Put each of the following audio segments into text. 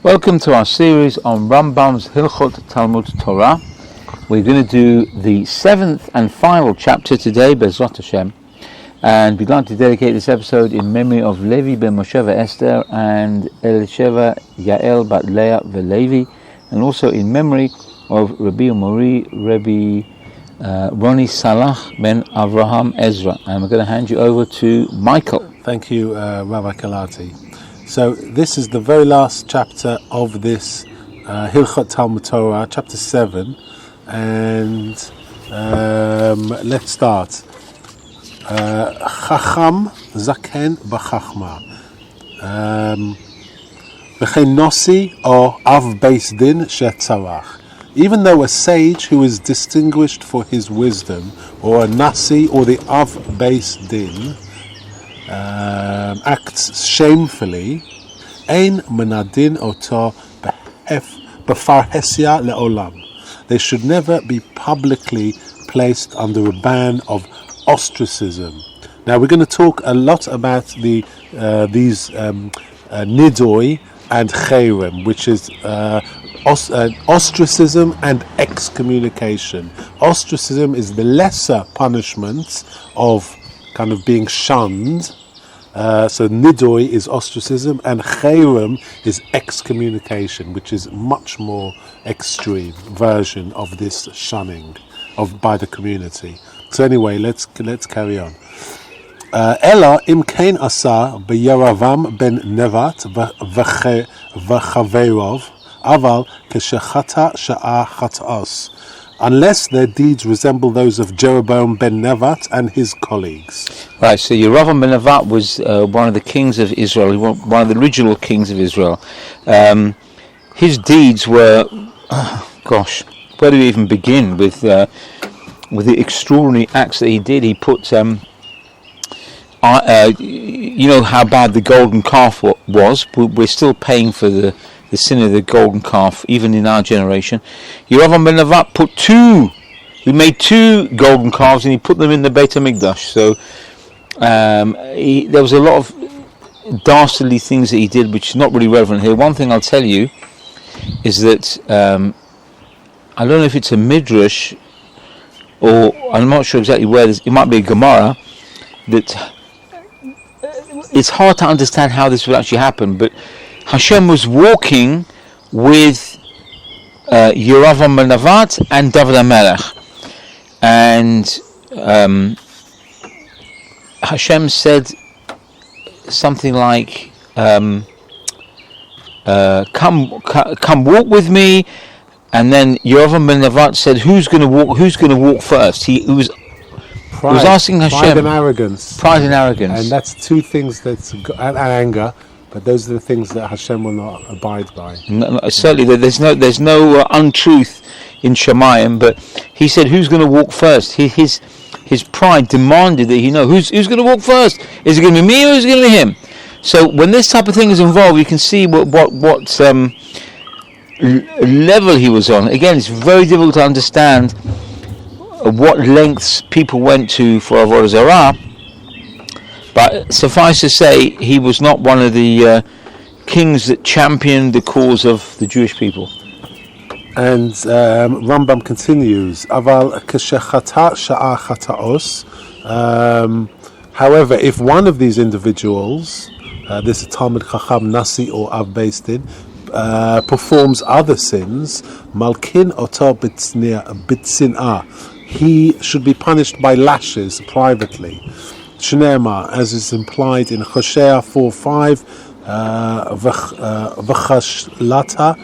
Welcome to our series on Rambam's Hilchot Talmud Torah. We're going to do the 7th and final chapter today, Bezrat Hashem, and we'd like to dedicate this episode in memory of Levi ben Moshe Esther and Elisheva Yael bat Leah Levi, and also in memory of Rabbi Mori, Rabbi Roni Salah ben Avraham Ezra. And we're going to hand you over to Michael. Thank you, Rabbi Kalati. So this is the very last chapter of this Hilchot Talmud Torah, chapter 7, and let's start. Chacham zaken b'chachma, v'chein nosi or av beis din shetzarach. Even though a sage who is distinguished for his wisdom, or a nasi or the av beis din, acts shamefully, ein menadin oto b'farhesia le'olam. They should never be publicly placed under a ban of ostracism. Now we're going to talk a lot about these nidoi and cherem, which is ostracism and excommunication. Ostracism is the lesser punishment of kind of being shunned. So nidoi is ostracism, and cherem is excommunication, which is much more extreme version of this shunning by the community. So anyway, let's carry on. Ela im kein asa b'Yeravam ben Nevat v'chaverov aval keshechata sha'a chatos, unless their deeds resemble those of Jeroboam ben Nevat and his colleagues. Right, so Yerovam ben Nevat was one of the kings of Israel, one of the original kings of Israel. His deeds were, where do we even begin with the extraordinary acts that he did? He put, you know how bad the golden calf was. We're still paying for the sin of the golden calf, even in our generation. Yerovam ben Nevat he made two golden calves and he put them in the Beit HaMikdash. So there was a lot of dastardly things that he did, which is not really relevant here. One thing I'll tell you is that I don't know if it's a midrash or I'm not sure exactly where it might be a Gemara, that it's hard to understand how this would actually happen, but Hashem was walking with Yerovam ben Nevat and David HaMelech, and Hashem said something like, "Come walk with me." And then Yerovam ben Nevat said, "Who's going to walk first?" He was asking Hashem. Pride and arrogance. And that's two things and anger. But those are the things that Hashem will not abide by. No, certainly, there's no untruth in Shemayim. But he said, "Who's going to walk first?" His pride demanded that he know who's going to walk first. Is it going to be me or is it going to be him? So when this type of thing is involved, you can see what level he was on. Again, it's very difficult to understand what lengths people went to for Avodah Zarah. But suffice to say, he was not one of the kings that championed the cause of the Jewish people. And Rambam continues, Aval keshechata sha'a chataos. However, if one of these individuals, this is Talmud Chacham, Nasi or Av Beis Din, performs other sins, Malkin oto bitzin'ah, he should be punished by lashes privately. Shneimar, as is implied in Hosea 4:5, v'chashlata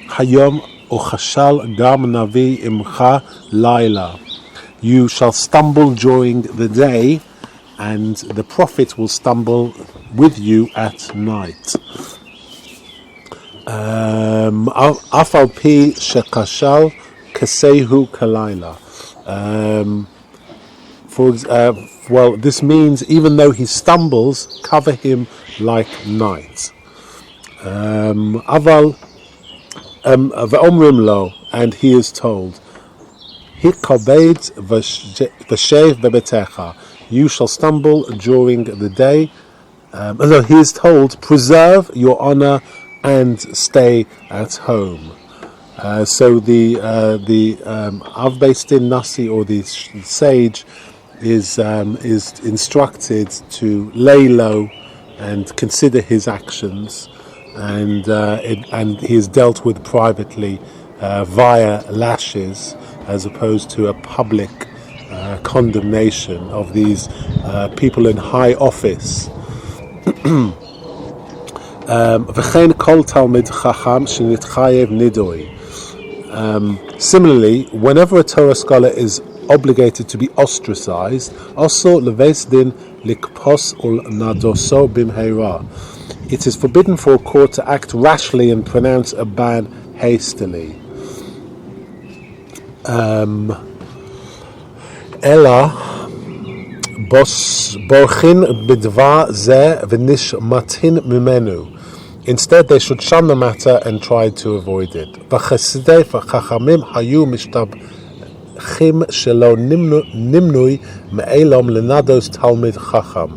hayom uchashal gam navi imcha laila. You shall stumble during the day, and the prophet will stumble with you at night. Afal pi shekashal kasehu kalayla. Well, this means even though he stumbles, cover him like night. Aval v'omrim lo, and he is told, Hikabed v'shev bebetecha. You shall stumble during the day. He is told, preserve your honor and stay at home. So the Av Beis Din Nasi, or the sage, is instructed to lay low and consider his actions, and he is dealt with privately via lashes, as opposed to a public condemnation of these people in high office. V'chein kol talmid chacham shenitchayev nidoi. Similarly, whenever a Torah scholar is obligated to be ostracized, also leves din likpos ul nadoso bimheira. It is forbidden for a court to act rashly and pronounce a ban hastily. Ella borchin bidvar ze v'nishmatin mimenu. Instead, they should shun the matter and try to avoid it. V'chesidei v'chachamim hayu mishtabchim shelo nimnui me'elom lenados talmid chacham.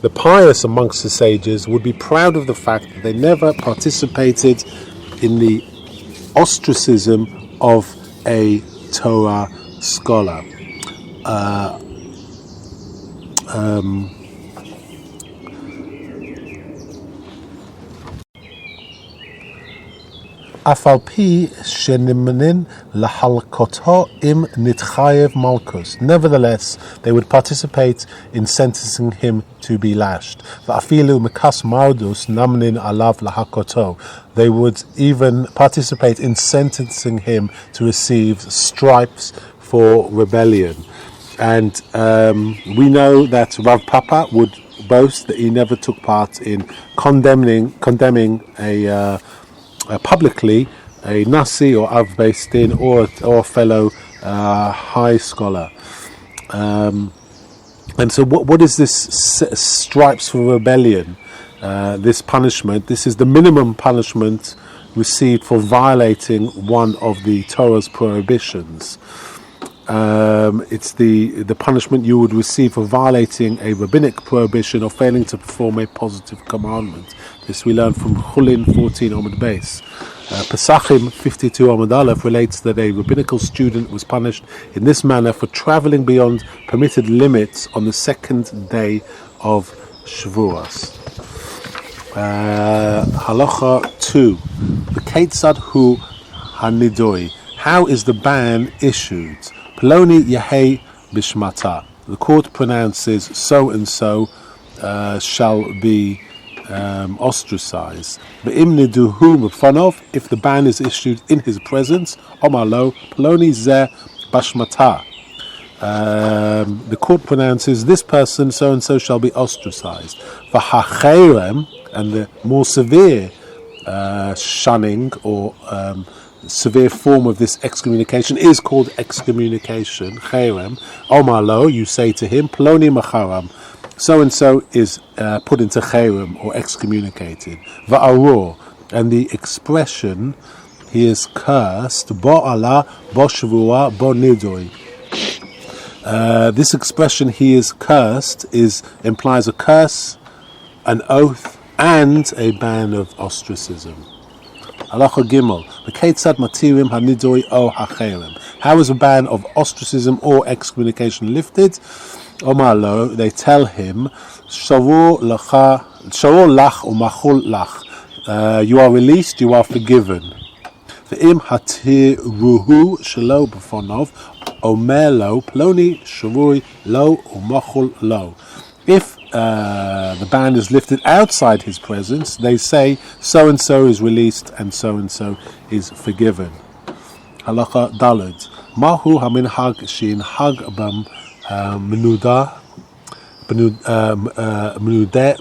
The pious amongst the sages would be proud of the fact that they never participated in the ostracism of a Torah scholar. Afal pi shenimnin lahalkoto im nitchayev malchus. Nevertheless, they would participate in sentencing him to be lashed. Va'afilu mekas mardus namnin alav lahakoto. They would even participate in sentencing him to receive stripes for rebellion. And we know that Rav Papa would boast that he never took part in condemning publicly a Nasi or Av Beis Din or a fellow high scholar. And so what is this stripes for rebellion, this punishment? This is the minimum punishment received for violating one of the Torah's prohibitions. It's the punishment you would receive for violating a rabbinic prohibition or failing to perform a positive commandment. This we learn from Chulin 14 Amud Beis. Pesachim 52 Amud Aleph relates that a rabbinical student was punished in this manner for travelling beyond permitted limits on the second day of Shavuos. Halacha 2. The Ketzad Hu Hanidoi. How is the ban issued? Peloni Yehei Bishmata. The court pronounces so and so shall be ostracized. If the ban is issued in his presence, Omalo Peloni Zeh Bashmata. The court pronounces this person so and so shall be ostracized. V'hacherem, and the more severe shunning or severe form of this excommunication is called excommunication. Cherem, Omalo, you say to him, Ploni Macharam, so and so is put into cherem or excommunicated. Va'aror, and the expression he is cursed, Bo Allah, Bo Shavua, Bo Nidoi. This expression he is cursed implies a curse, an oath, and a ban of ostracism. Halacha Gimel. V'keitzad matirim hanidoi o hacherem. How is a ban of ostracism or excommunication lifted? Omalo, they tell him, Shavor lach umachul lach. You are released, you are forgiven. V'im hatiruhu shelo b'fonov omelo ploni shavuri lo umachul lo. If the ban is lifted outside his presence, they say so and so is released and so is forgiven. Halacha Daled. Mahu haminhag shin hag bam menuda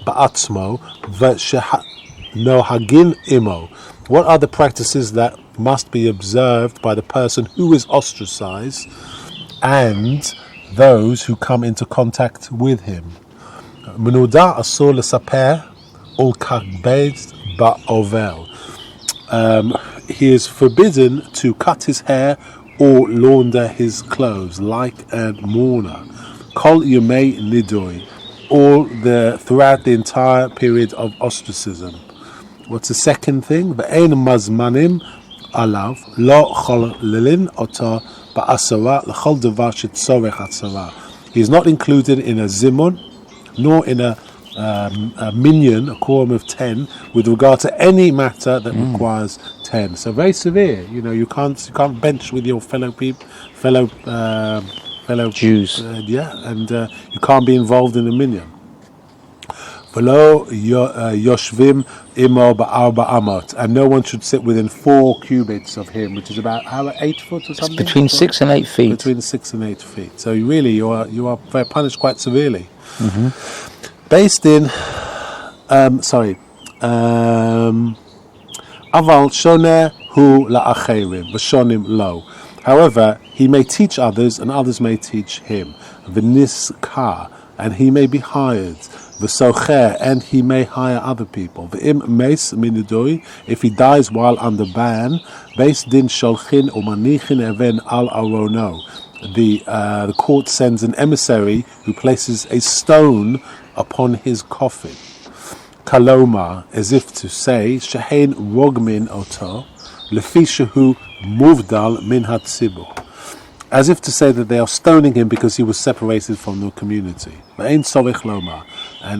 ba'atzmo v'shenohagin imo. What are the practices that must be observed by the person who is ostracized and those who come into contact with him? Menuda asur l'saper ul kagbed ba'ovel. He is forbidden to cut his hair or launder his clothes like a mourner. Kol yomei nidoi, throughout the entire period of ostracism. What's the second thing? Ve'ein mazmanim alav lo cholelin oto ba'asara l'chol davar shetzorech asara. He is not included in a zimun, nor in a minyan, a quorum of 10, with regard to any matter that requires 10. So very severe. You can't bench with your fellow Jews. And you can't be involved in a minyan. V'lo yoshvim imo ba'arba amot, and no one should sit within 4 cubits of him, which is about 8 foot or something. Between 6 and 8 feet. Between 6 and 8 feet. So really, you are punished quite severely. Mm-hmm. Based in, aval shoneh hu la'acherim v'shonim lo. However, he may teach others, and others may teach him. V'niskar, and he may be hired. V'socher, and he may hire other people. V'im meis minidoi, if he dies while under ban, beis din sholchin umanichin even al arono. The court sends an emissary who places a stone upon his coffin. Kaloma, as if to say, shehein rogmin oto, lefishahu muvdal min hatzibur. As if to say that they are stoning him because he was separated from the community. And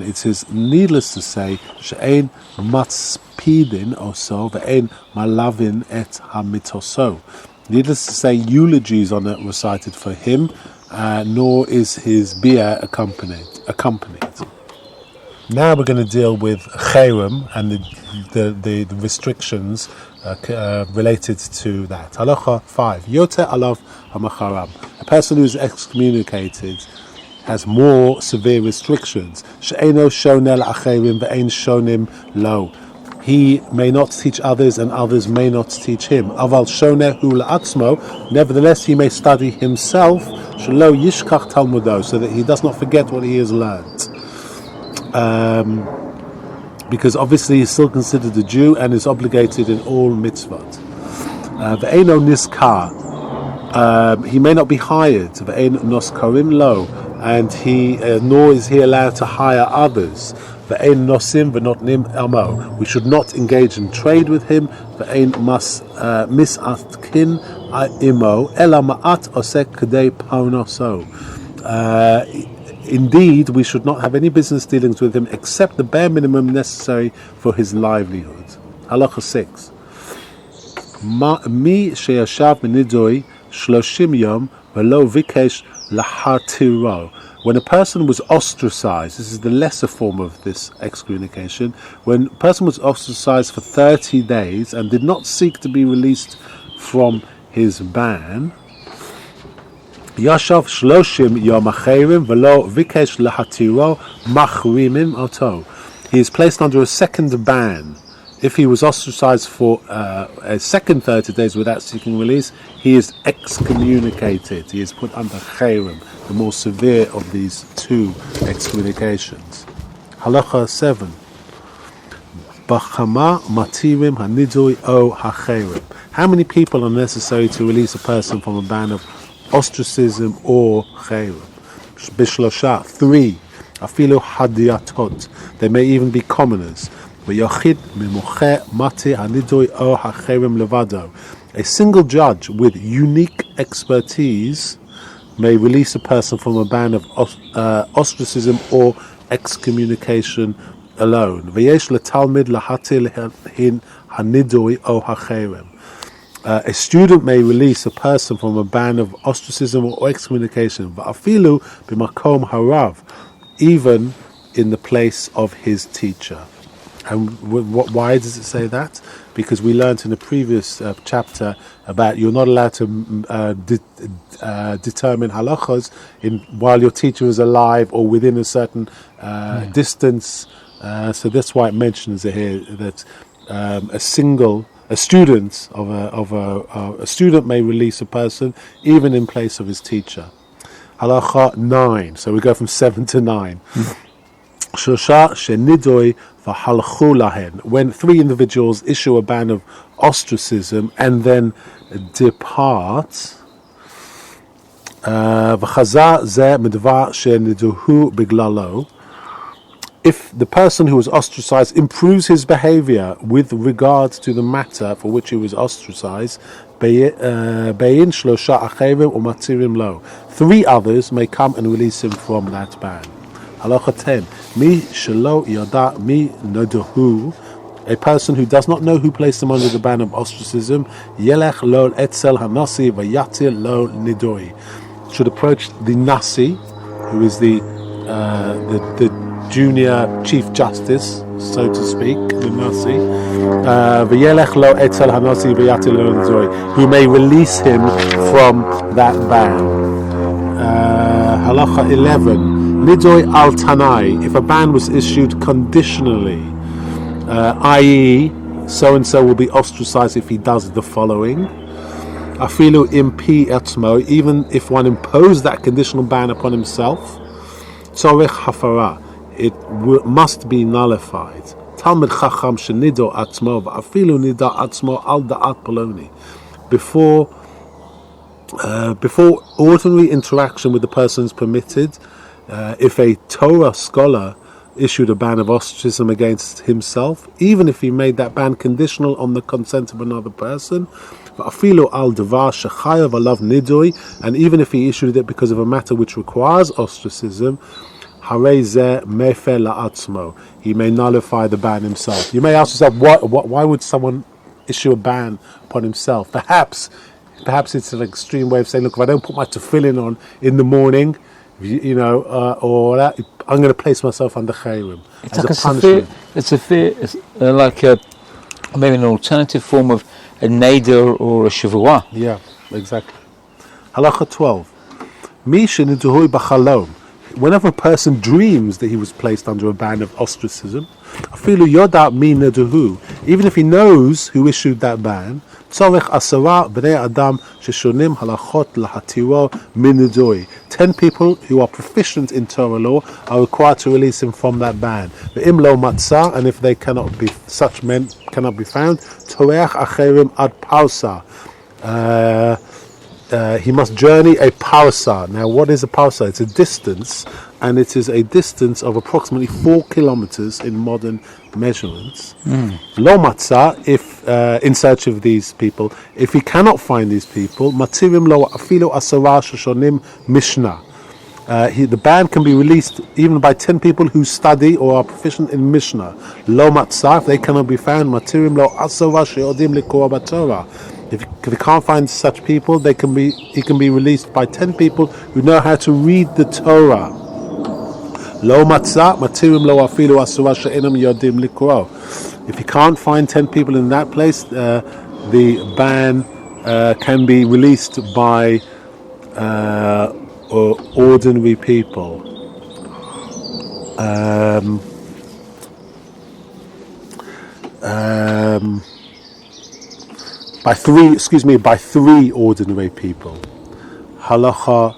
it is needless to say, she'ein matspidin oso ve'ein malavin et hamitoso. Needless to say, eulogies are not recited for him, nor is his bier accompanied. Now we're going to deal with cherem and the restrictions related to that. Halacha 5. Yoter alav hamacharam. A person who is excommunicated has more severe restrictions. She'eno shonel acherim ve'ein shonim lo. He may not teach others, and others may not teach him. Aval shoneh hu la'atzmo. Nevertheless, he may study himself. Shelo yishkach talmudo, so that he does not forget what he has learned. Because obviously he's still considered a Jew and is obligated in all mitzvot. Ve'eno niskar. He may not be hired. Ve'en noskarim lo, and nor is he allowed to hire others. Ve'en nosim ve'notnim amo. We should not engage in trade with him. Ve'en misatkin imo ela ma'at osek k'dei paunoso. Indeed, we should not have any business dealings with him except the bare minimum necessary for his livelihood. Halacha 6. Mi sheyashav menidoi 30 yom v'lo vikesh lahartiro. When a person was ostracized, this is the lesser form of this excommunication, when a person was ostracized for 30 days and did not seek to be released from his ban, Yashav 30 yom acherim v'lo vikesh lahatiro machrimim oto. He is placed under a second ban. If he was ostracized for a second 30 days without seeking release, he is excommunicated. He is put under cherem, the more severe of these two excommunications. Halacha 7. B'chama matirim hanidui o hacherem. How many people are necessary to release a person from a ban of ostracism or cherem? Bishlosha, 3. Afilu hadiatot. They may even be commoners. A single judge with unique expertise may release a person from a ban of ostracism or excommunication alone. A student may release a person from a ban of ostracism or excommunication, even in the place of his teacher. And why does it say that? Because we learned in the previous chapter about you're not allowed to determine halachas while your teacher is alive or within a certain distance. So that's why it mentions it here that a student may release a person even in place of his teacher. Halacha 9. So we go from 7 to 9. Shosha shenidoi v'halchu lahen. When 3 individuals issue a ban of ostracism and then depart, v'chaza ze medvar sheniduhu biglalo. if the person who was ostracized improves his behavior with regard to the matter for which he was ostracized, be'in shlosha achevim u'matzirim lo. 3 others may come and release him from that ban. Halacha 10. Mi shelo yada mi nodahu. A person who does not know who placed him under the ban of ostracism, yelech lo etzel hanasi vayatil lo nidoi, should approach the nasi, who is the junior chief justice, so to speak, the nasi, v'yelech lo etzel hanasi vayatil lo nidoi, who may release him from that ban. Halacha 11. Nidoi al tanai, if a ban was issued conditionally, i.e., so-and-so will be ostracized if he does the following. Afilu impi etzmo, even if one imposed that conditional ban upon himself, tzorech hafara, it must be nullified. Talmud chacham shenido atzmo, afilu nida atzmo al da'at poloni. Before ordinary interaction with the person is permitted, if a Torah scholar issued a ban of ostracism against himself, even if he made that ban conditional on the consent of another person, and even if he issued it because of a matter which requires ostracism, he may nullify the ban himself. You may ask yourself, why would someone issue a ban upon himself? Perhaps it's an extreme way of saying, look, if I don't put my tefillin on in the morning, or that, I'm going to place myself under chayrim as like a punishment. It's like maybe an alternative form of a neder or a shavua. Yeah, exactly. Halacha 12. Mi sheniduhui b'chalom. Whenever a person dreams that he was placed under a ban of ostracism, afilu yoda mi neduhu, even if he knows who issued that ban, tzorech asara b'nei adam sheshonim halachot lahatiro min nedui. 10 people who are proficient in Torah law are required to release him from that ban. Ve'im lo matzah, and if they cannot be, such men cannot be found, toreach acherim ad pausa. He must journey a parsa. Now, what is a parsa? It's a distance, and it is a distance of approximately 4 kilometers in modern measurements. Lo matzah, if in search of these people, if he cannot find these people, matirim lo afilo asara shoshonim mishnah. The ban can be released even by 10 people who study or are proficient in Mishnah. Lo matzah, if they cannot be found, matirim lo asara sheodim likor b'Torah. If he can't find such people, he can be released by 10 people who know how to read the Torah. Lo matzah, matirim lo afilu asura she'enam yodim likro. If he can't find 10 people in that place, the ban can be released by ordinary people. By three ordinary people. Halacha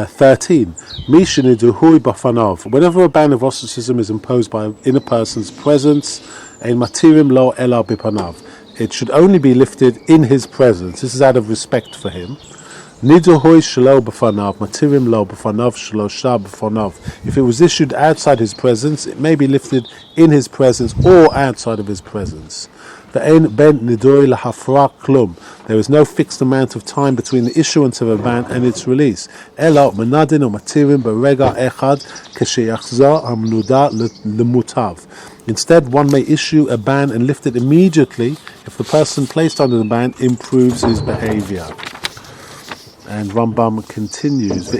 13. Misheniduhui b'fanav. Whenever a ban of ostracism is imposed in a person's presence, ein matirim lo ela b'panav. It should only be lifted in his presence. This is out of respect for him. Niduhui shelo b'fanav, matirim lo b'fanav shlosha b'fanav. If it was issued outside his presence, it may be lifted in his presence or outside of his presence. There is no fixed amount of time between the issuance of a ban and its release. Instead, one may issue a ban and lift it immediately if the person placed under the ban improves his behavior. And Rambam continues,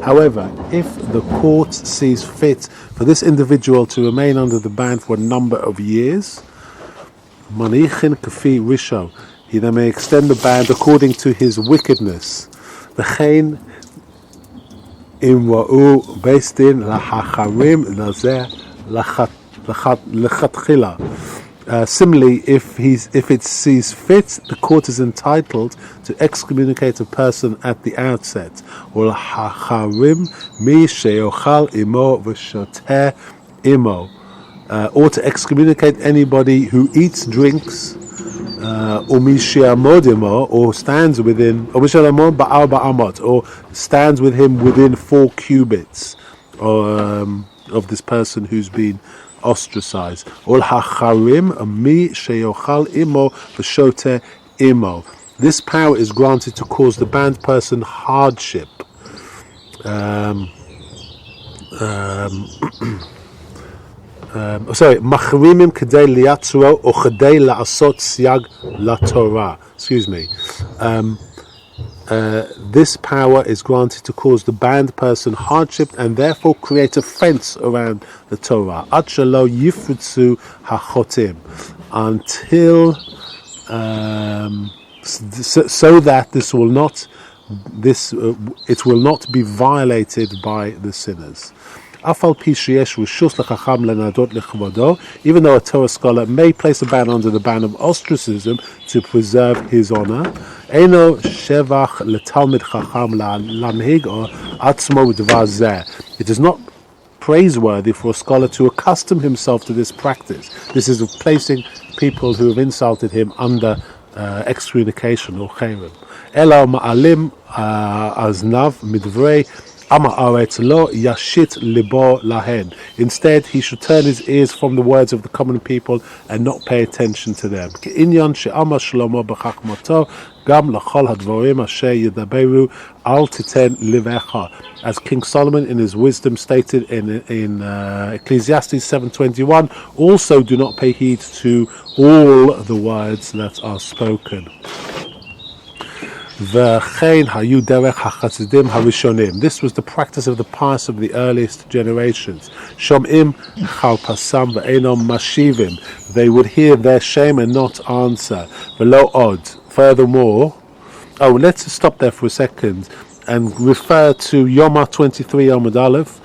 however, if the court sees fit for this individual to remain under the ban for a number of years, he then may extend the ban according to his wickedness. Similarly, if it sees fit, the court is entitled to excommunicate a person at the outset, or to excommunicate anybody who eats, drinks, or stands within, or stands with him within 4 cubits of this person who's been ostracized. This power is granted to cause the banned person hardship. Machrimim kedei liatzro or kedei la'asot siag laTorah. Excuse me. This power is granted to cause the banned person hardship and therefore create a fence around the Torah. Ad shelo yifritzu hachotim, until so that it will not be violated by the sinners. Even though a Torah scholar may place a ban under the ban of ostracism to preserve his honor, it is not praiseworthy for a scholar to accustom himself to this practice. This is of placing people who have insulted him under excommunication or chayrim. Ela ma'alim aznav midvrei. Instead, he should turn his ears from the words of the common people and not pay attention to them. As King Solomon in his wisdom stated in Ecclesiastes 7:21, also do not pay heed to all the words that are spoken. This was the practice of the pious of the earliest generations. They would hear their shame and not answer. Furthermore, let's stop there for a second and refer to Yoma 23 Amud Aleph,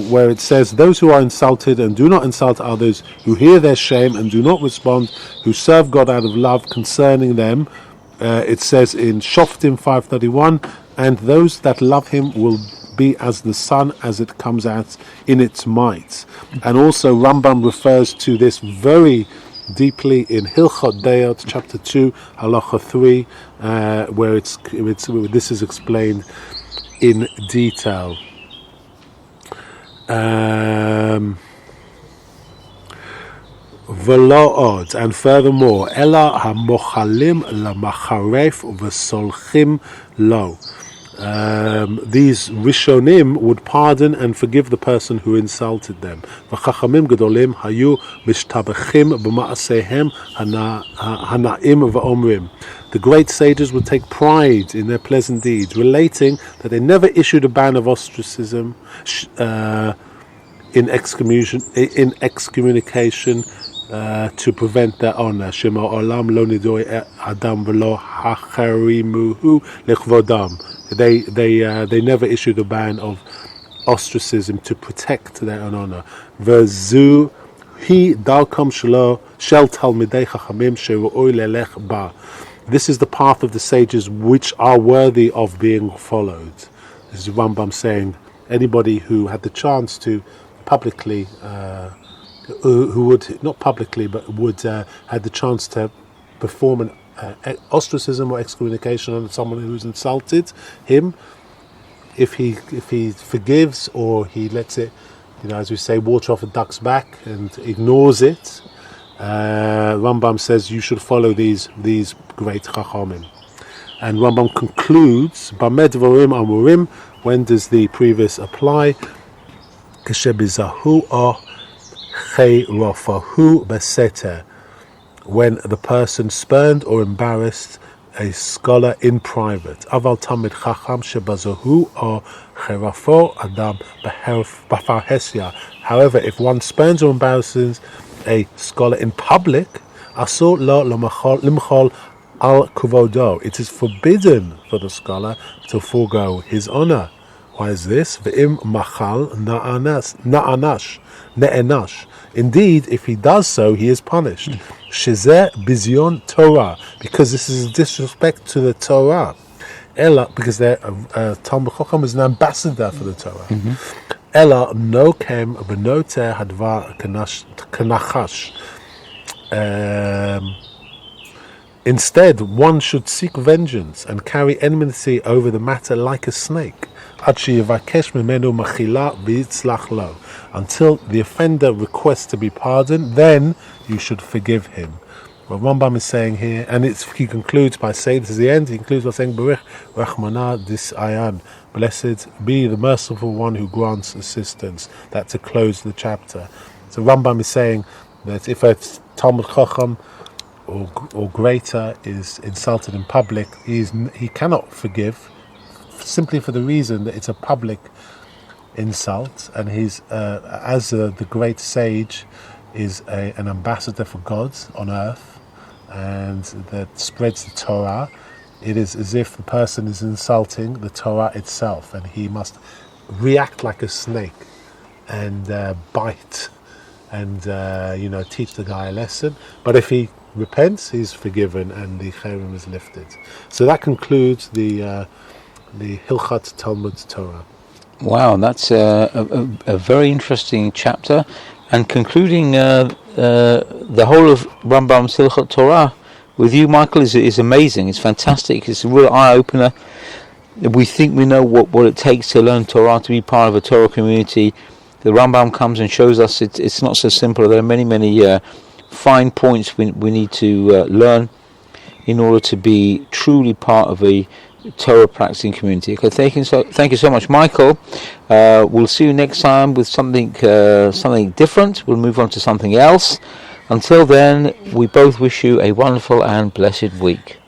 where it says, those who are insulted and do not insult others, who hear their shame and do not respond, who serve God out of love concerning them. It says in Shoftim 5:31, and those that love him will be as the sun as it comes out in its might. And also Rambam refers to this very deeply in Hilchot Talmud chapter 2 halacha 3, where this is explained in detail. And furthermore, Ella hamochalim lamacharef v'solchim lo. These Rishonim would pardon and forgive the person who insulted them. V'chachamim gedolim hayu mishtabachim b'ma'asehem hanaim v'omrim. The great sages would take pride in their pleasant deeds, relating that they never issued a ban of ostracism in excommunication to prevent their honor. Shema olam lo nidoi adam v'lo hacharimuhu lechvodam. They never issued a ban of ostracism to protect their own honor. V'zu hi dalkom shel talmidei chachamim sheru'oi lelech ba. This is the path of the sages which are worthy of being followed. This is Rambam saying, anybody who had the chance to publicly who would not publicly but would had the chance to perform an ostracism or excommunication on someone who's insulted him, if he forgives or he lets it, as we say, water off a duck's back and ignores it, Rambam says you should follow these great chachamim. And Rambam concludes, Bamed Dvarim Amurim, when does the previous apply? Keshebizahu or chayrofahu beseter, when the person spurned or embarrassed a scholar in private. Aval tamid chacham shebazahu or chayrafo adam b'farhesia. However, if one spurns or embarrasses a scholar in public, asur lo limchol al kuvodo, it is forbidden for the scholar to forego his honor. Why is this? Ve'im machal ne'enash. Indeed, if he does so, he is punished. Shezeh bizyon Torah, because this is disrespect to the Torah. Ella, because Talmud Chacham is an ambassador for the Torah. Ella no kem b'noter hadvar kanachash. Instead, one should seek vengeance and carry enmity over the matter like a snake, until the offender requests to be pardoned, then you should forgive him. What Rambam is saying here, and he concludes by saying, this is the end, he concludes by saying, Barich Rachmana dis ayan, blessed be the merciful one who grants assistance. That to close the chapter. So Rambam is saying that if a Talmud Chacham or greater is insulted in public, he cannot forgive, simply for the reason that it's a public insult, and he's as the great sage is an ambassador for God on earth, and that spreads the Torah. It is as if the person is insulting the Torah itself, and he must react like a snake and bite and teach the guy a lesson. But if he repents, he's forgiven, and the cherem is lifted. So that concludes the Hilchot Talmud Torah. Wow, that's a very interesting chapter, and concluding the whole of Rambam's Hilchot Torah with you, Michael, is amazing. It's fantastic. It's a real eye-opener. We think we know what it takes to learn Torah, to be part of a Torah community. The Rambam comes and shows us it's not so simple. There are many fine points we need to learn in order to be truly part of a Torah practicing community. Okay, thank you so much, Michael. We'll see you next time with something different. We'll move on to something else. Until then, we both wish you a wonderful and blessed week.